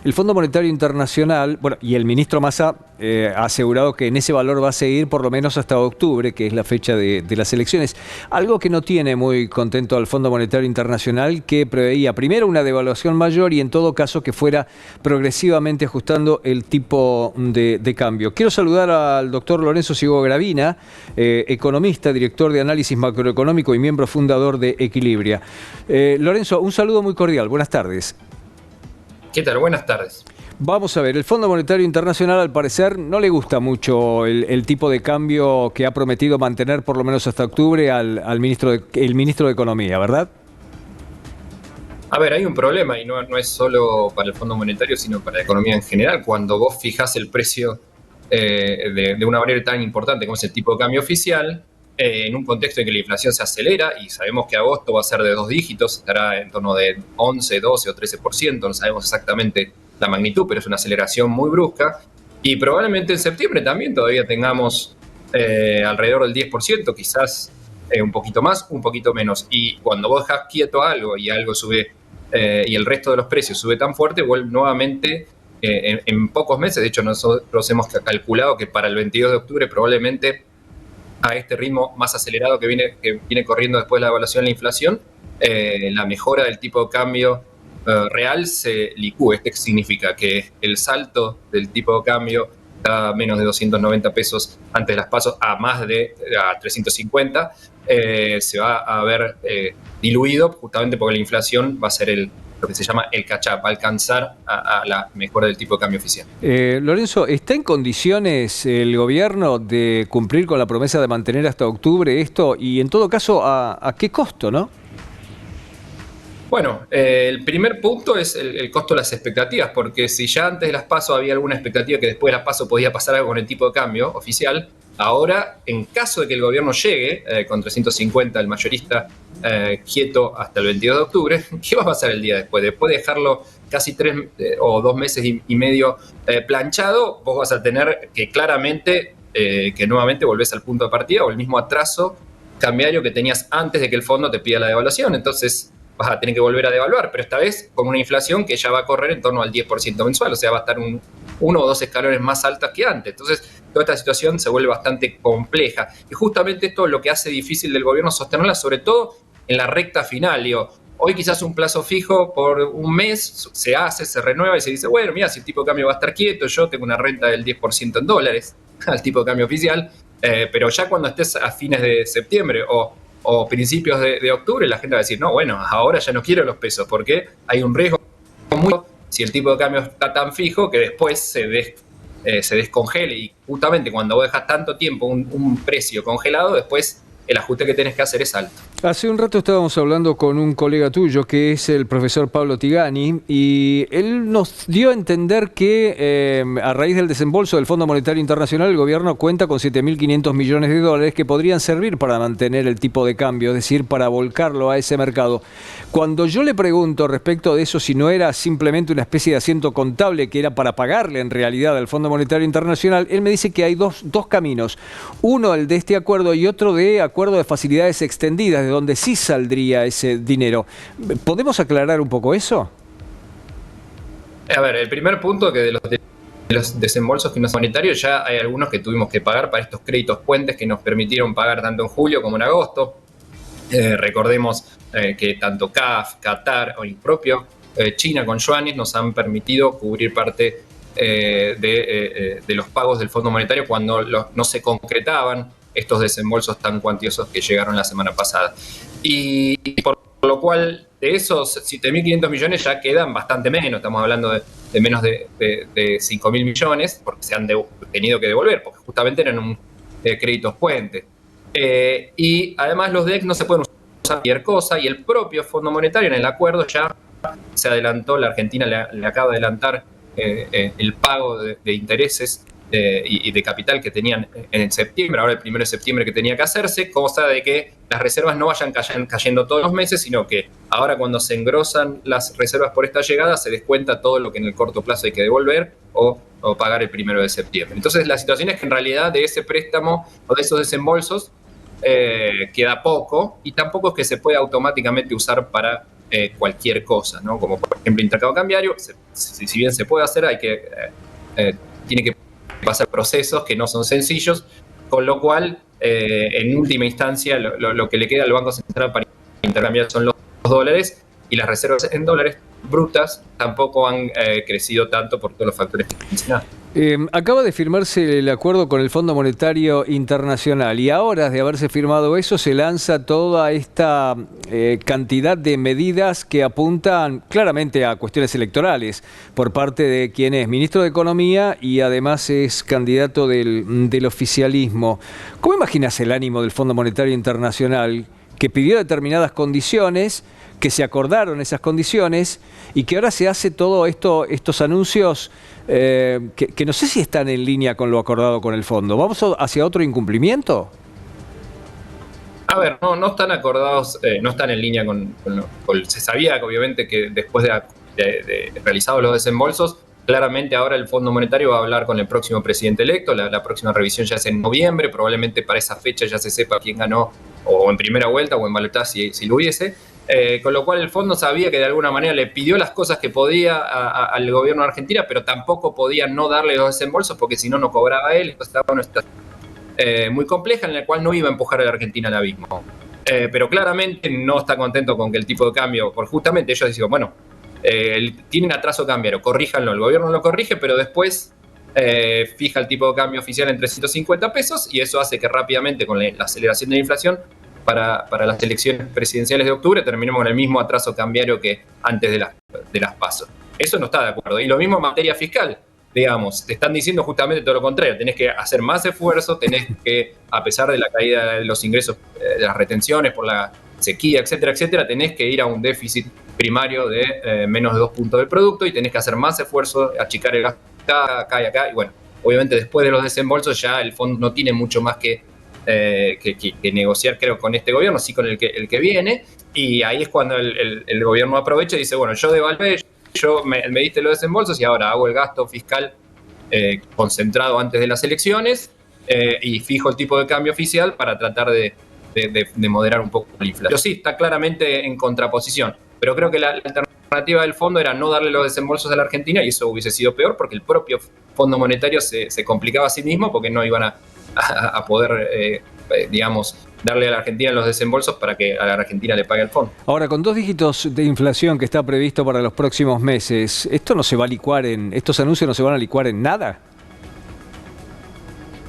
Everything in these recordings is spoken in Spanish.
El Fondo Monetario Internacional, bueno, y el ministro Massa ha asegurado que en ese valor va a seguir por lo menos hasta octubre, que es la fecha de las elecciones. Algo que no tiene muy contento al Fondo Monetario Internacional, que preveía primero una devaluación mayor y en todo caso que fuera progresivamente ajustando el tipo de cambio. Quiero saludar al doctor Lorenzo Sigo Gravina, economista, director de análisis macroeconómico y miembro fundador de Equilibria. Lorenzo, un saludo muy cordial. Buenas tardes. ¿Qué tal? Buenas tardes. Vamos a ver, el Fondo Monetario Internacional al parecer no le gusta mucho el tipo de cambio que ha prometido mantener por lo menos hasta octubre el ministro de Economía, ¿verdad? A ver, hay un problema y no es solo para el Fondo Monetario, sino para la economía en general. Cuando vos fijás el precio de una variable tan importante como es el tipo de cambio oficial, en un contexto en que la inflación se acelera y sabemos que agosto va a ser de 2 dígitos, estará en torno de 11, 12 o 13%, no sabemos exactamente la magnitud, pero es una aceleración muy brusca. Y probablemente en septiembre también todavía tengamos alrededor del 10%, quizás un poquito más, un poquito menos. Y cuando vos dejás quieto algo y algo sube y el resto de los precios sube tan fuerte, vuelve nuevamente en pocos meses. De hecho, nosotros hemos calculado que para el 22 de octubre probablemente a este ritmo más acelerado que viene corriendo después de la evaluación de la inflación, la mejora del tipo de cambio real se licúe. Esto significa que el salto del tipo de cambio a menos de 290 pesos antes de las PASO a más de 350, se va a ver diluido justamente porque la inflación va a ser lo que se llama el catch-up, va a alcanzar a la mejora del tipo de cambio oficial. Lorenzo, ¿está en condiciones el gobierno de cumplir con la promesa de mantener hasta octubre esto? Y en todo caso, ¿a qué costo, no? Bueno, el primer punto es el costo de las expectativas, porque si ya antes de las PASO había alguna expectativa que después de las PASO podía pasar algo con el tipo de cambio oficial, ahora, en caso de que el gobierno llegue con 350, el mayorista, quieto hasta el 22 de octubre, ¿qué va a pasar el día después? Después de dejarlo casi 3 o 2 meses y medio planchado, vos vas a tener que claramente, que nuevamente volvés al punto de partida o el mismo atraso cambiario que tenías antes de que el fondo te pida la devaluación. Entonces vas a tener que volver a devaluar, pero esta vez con una inflación que ya va a correr en torno al 10% mensual, o sea, va a estar uno o dos escalones más altas que antes. Entonces, toda esta situación se vuelve bastante compleja. Y justamente esto es lo que hace difícil del gobierno sostenerla, sobre todo en la recta final. Digo, hoy quizás un plazo fijo por un mes se renueva y se dice, bueno, mira, si el tipo de cambio va a estar quieto, yo tengo una renta del 10% en dólares al tipo de cambio oficial, pero ya cuando estés a fines de septiembre o principios de octubre, la gente va a decir, no, bueno, ahora ya no quiero los pesos, porque hay un riesgo muy si el tipo de cambio está tan fijo que después se descongele. Y justamente cuando vos dejas tanto tiempo un precio congelado, después el ajuste que tenés que hacer es alto. Hace un rato estábamos hablando con un colega tuyo que es el profesor Pablo Tigani y él nos dio a entender que a raíz del desembolso del Fondo Monetario Internacional el gobierno cuenta con 7.500 millones de dólares que podrían servir para mantener el tipo de cambio, es decir, para volcarlo a ese mercado. Cuando yo le pregunto respecto de eso si no era simplemente una especie de asiento contable que era para pagarle en realidad al Fondo Monetario Internacional, él me dice que hay dos caminos. Uno, el de este acuerdo, y otro de acuerdo de facilidades extendidas, de donde sí saldría ese dinero. ¿Podemos aclarar un poco eso? A ver, el primer punto que de los desembolsos que no son monetarios, ya hay algunos que tuvimos que pagar para estos créditos puentes que nos permitieron pagar tanto en julio como en agosto. Recordemos que tanto CAF, Qatar o el propio China con yuanes nos han permitido cubrir parte de los pagos del Fondo Monetario cuando no se concretaban estos desembolsos tan cuantiosos que llegaron la semana pasada. Y por lo cual, de esos 7.500 millones ya quedan bastante menos. Estamos hablando de menos de 5.000 millones, porque se han tenido que devolver, porque justamente eran créditos puentes. Y además los DEC no se pueden usar cualquier cosa, y el propio Fondo Monetario en el acuerdo ya se adelantó, la Argentina le acaba de adelantar el pago de intereses y de capital que tenían en septiembre, ahora el 1 de septiembre que tenía que hacerse, cosa de que las reservas no vayan cayendo todos los meses, sino que ahora cuando se engrosan las reservas por esta llegada, se descuenta todo lo que en el corto plazo hay que devolver o pagar el 1 de septiembre. Entonces la situación es que en realidad de ese préstamo o de esos desembolsos queda poco, y tampoco es que se pueda automáticamente usar para cualquier cosa, ¿no? Como por ejemplo intercambio cambiario. Si bien se puede hacer, tiene que pasar procesos que no son sencillos, con lo cual en última instancia lo que le queda al Banco Central para intercambiar son los dólares, y las reservas en dólares brutas tampoco han crecido tanto por todos los factores que mencionaba. Acaba de firmarse el acuerdo con el Fondo Monetario Internacional y a horas de haberse firmado eso se lanza toda esta cantidad de medidas que apuntan claramente a cuestiones electorales por parte de quien es ministro de Economía y además es candidato del oficialismo. ¿Cómo imaginas el ánimo del Fondo Monetario Internacional que pidió determinadas condiciones, que se acordaron esas condiciones y que ahora se hace todo estos anuncios que no sé si están en línea con lo acordado con el fondo? ¿Vamos hacia otro incumplimiento? A ver, no están acordados, no están en línea se sabía que obviamente que después de realizados los desembolsos, claramente ahora el Fondo Monetario va a hablar con el próximo presidente electo. La próxima revisión ya es en noviembre, probablemente para esa fecha ya se sepa quién ganó, o en primera vuelta o en balotaje si lo hubiese. Con lo cual el fondo sabía que de alguna manera le pidió las cosas que podía al gobierno de Argentina, pero tampoco podía no darle los desembolsos porque si no, no cobraba él. Entonces estaba en una situación muy compleja en la cual no iba a empujar a la Argentina al abismo. Pero claramente no está contento con que el tipo de cambio, porque justamente ellos decían, bueno, tienen atraso cambiario, corríjanlo. El gobierno lo corrige, pero después fija el tipo de cambio oficial en 350 pesos y eso hace que rápidamente con la aceleración de la inflación para las elecciones presidenciales de octubre terminemos con el mismo atraso cambiario que antes de las PASO. Eso no está de acuerdo. Y lo mismo en materia fiscal, digamos, te están diciendo justamente todo lo contrario. Tenés que hacer más esfuerzo, tenés que, a pesar de la caída de los ingresos, de las retenciones por la sequía, etcétera, etcétera, tenés que ir a un déficit primario de menos de 2 puntos del producto y tenés que hacer más esfuerzo, achicar el gasto acá y acá. Y bueno, obviamente después de los desembolsos ya el fondo no tiene mucho más que negociar, creo, con este gobierno, sí con el que viene, y ahí es cuando el gobierno aprovecha y dice, bueno, yo devalué, me diste los desembolsos y ahora hago el gasto fiscal concentrado antes de las elecciones y fijo el tipo de cambio oficial para tratar de moderar un poco la inflación. Pero sí, está claramente en contraposición, pero creo que la alternativa del fondo era no darle los desembolsos a la Argentina y eso hubiese sido peor porque el propio Fondo Monetario se complicaba a sí mismo porque no iban a poder, digamos, darle a la Argentina los desembolsos para que a la Argentina le pague el fondo. Ahora, con 2 dígitos de inflación que está previsto para los próximos meses, ¿esto no se va a licuar estos anuncios no se van a licuar en nada?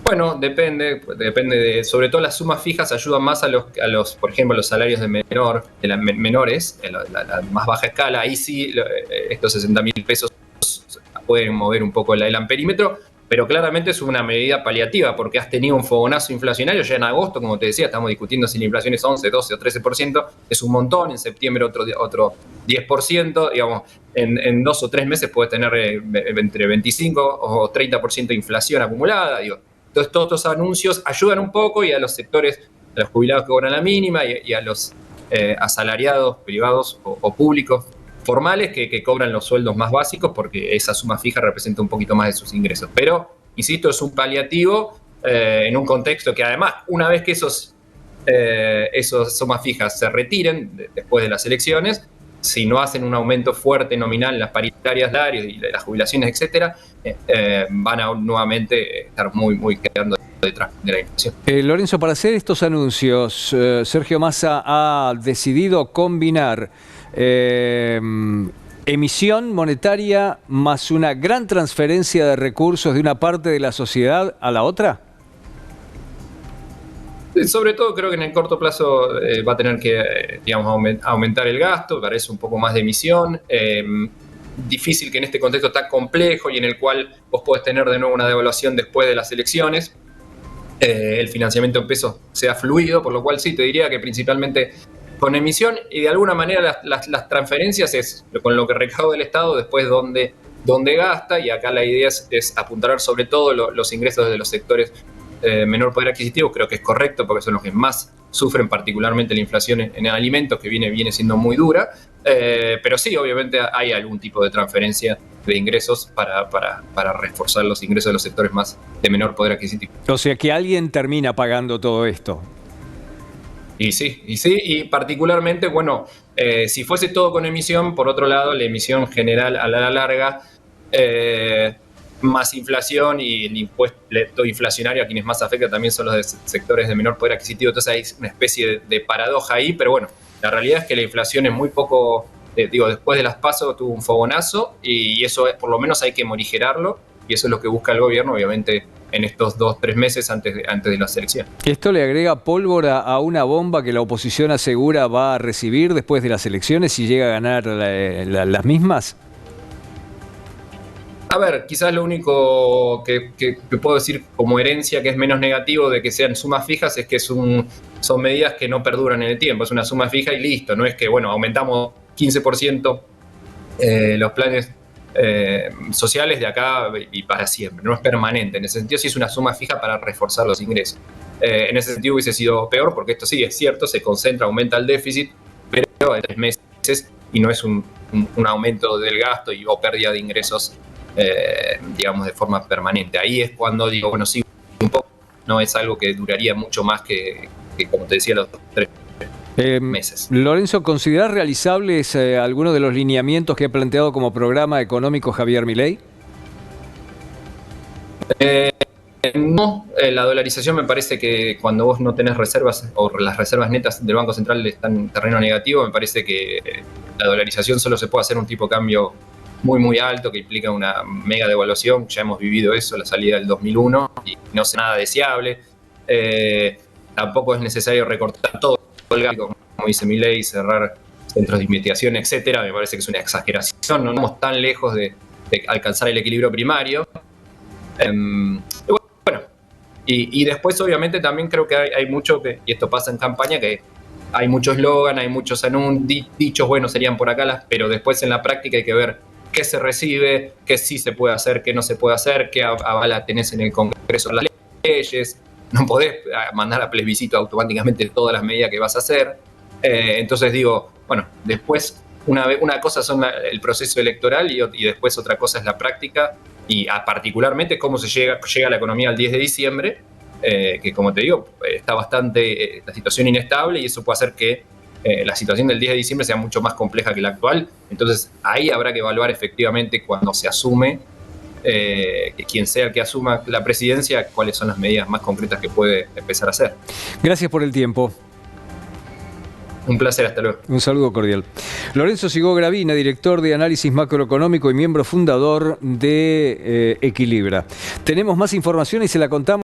Bueno, depende sobre todo las sumas fijas ayudan más a los por ejemplo, los salarios de menores, la más baja escala. Ahí sí, estos 60.000 pesos pueden mover un poco el amperímetro, pero claramente es una medida paliativa porque has tenido un fogonazo inflacionario ya en agosto, como te decía, estamos discutiendo si la inflación es 11, 12 o 13%, es un montón, en septiembre otro 10%, digamos, en 2 o 3 meses puedes tener entre 25 o 30% de inflación acumulada, digo. Entonces todos estos anuncios ayudan un poco y a los sectores, a los jubilados que cobran la mínima y a los asalariados privados o públicos formales que cobran los sueldos más básicos porque esa suma fija representa un poquito más de sus ingresos. Pero, insisto, es un paliativo en un contexto que además, una vez que esos sumas fijas se retiren después de las elecciones, si no hacen un aumento fuerte nominal en las paritarias salarios y las jubilaciones, etcétera, van a nuevamente estar muy quedando detrás de la inflación. Lorenzo, para hacer estos anuncios, Sergio Massa ha decidido combinar emisión monetaria más una gran transferencia de recursos de una parte de la sociedad a la otra. Sobre todo creo que en el corto plazo va a tener que digamos, aumentar el gasto, parece un poco más de emisión. Difícil que en este contexto tan complejo y en el cual vos podés tener de nuevo una devaluación después de las elecciones, el financiamiento en pesos sea fluido, por lo cual sí, te diría que principalmente con emisión y de alguna manera las transferencias es con lo que recauda el Estado, después donde gasta, y acá la idea es apuntalar sobre todo los ingresos de los sectores menor poder adquisitivo. Creo que es correcto porque son los que más sufren particularmente la inflación en alimentos, que viene siendo muy dura, pero sí, obviamente hay algún tipo de transferencia de ingresos para reforzar los ingresos de los sectores más de menor poder adquisitivo. O sea que alguien termina pagando todo esto. Y particularmente, bueno, si fuese todo con emisión, por otro lado, la emisión general a la larga, más inflación y el impuesto inflacionario a quienes más afecta también son los de sectores de menor poder adquisitivo, entonces hay una especie de paradoja ahí, pero bueno, la realidad es que la inflación es muy poco, después de las PASO tuvo un fogonazo y eso por lo menos hay que morigerarlo y eso es lo que busca el gobierno, obviamente, en estos 2-3 meses antes de las elecciones. ¿Esto le agrega pólvora a una bomba que la oposición asegura va a recibir después de las elecciones si llega a ganar las mismas? A ver, quizás lo único que puedo decir como herencia que es menos negativo de que sean sumas fijas es que son medidas que no perduran en el tiempo. Es una suma fija y listo. No es que, bueno, aumentamos 15% los planes sociales de acá y para siempre. No es permanente. En ese sentido sí es una suma fija para reforzar los ingresos. En ese sentido hubiese sido peor porque esto sí es cierto, se concentra, aumenta el déficit, pero en 3 meses y no es un aumento del gasto o pérdida de ingresos digamos, de forma permanente. Ahí es cuando digo, bueno, sí, un poco, no es algo que duraría mucho más que como te decía, los 3 meses. Lorenzo, ¿considerás realizables algunos de los lineamientos que ha planteado como programa económico Javier Milei? No, la dolarización me parece que cuando vos no tenés reservas o las reservas netas del Banco Central están en terreno negativo, me parece que la dolarización solo se puede hacer un tipo de cambio muy muy alto que implica una mega devaluación. Ya hemos vivido eso, la salida del 2001 y no es nada deseable. Tampoco es necesario recortar todo el gasto, como dice Milei, cerrar centros de investigación, etcétera. Me parece que es una exageración, no estamos tan lejos de alcanzar el equilibrio primario. Bueno, y después obviamente también creo que hay mucho, y esto pasa en campaña, que hay mucho eslogan, hay muchos dichos, bueno, serían por acá, pero después en la práctica hay que ver qué se recibe, qué sí se puede hacer, qué no se puede hacer, qué avala tenés en el Congreso las leyes. No podés mandar a plebiscito automáticamente todas las medidas que vas a hacer. Entonces digo, bueno, después una cosa son el proceso electoral y después otra cosa es la práctica y particularmente cómo se llega a la economía el 10 de diciembre, que como te digo, está bastante la situación inestable y eso puede hacer que la situación del 10 de diciembre sea mucho más compleja que la actual. Entonces ahí habrá que evaluar efectivamente cuando se asume, que quien sea el que asuma la presidencia, cuáles son las medidas más concretas que puede empezar a hacer. Gracias por el tiempo. Un placer, hasta luego. Un saludo cordial. Lorenzo Sigó Gravina, director de análisis macroeconómico y miembro fundador de Equilibra. Tenemos más información y se la contamos.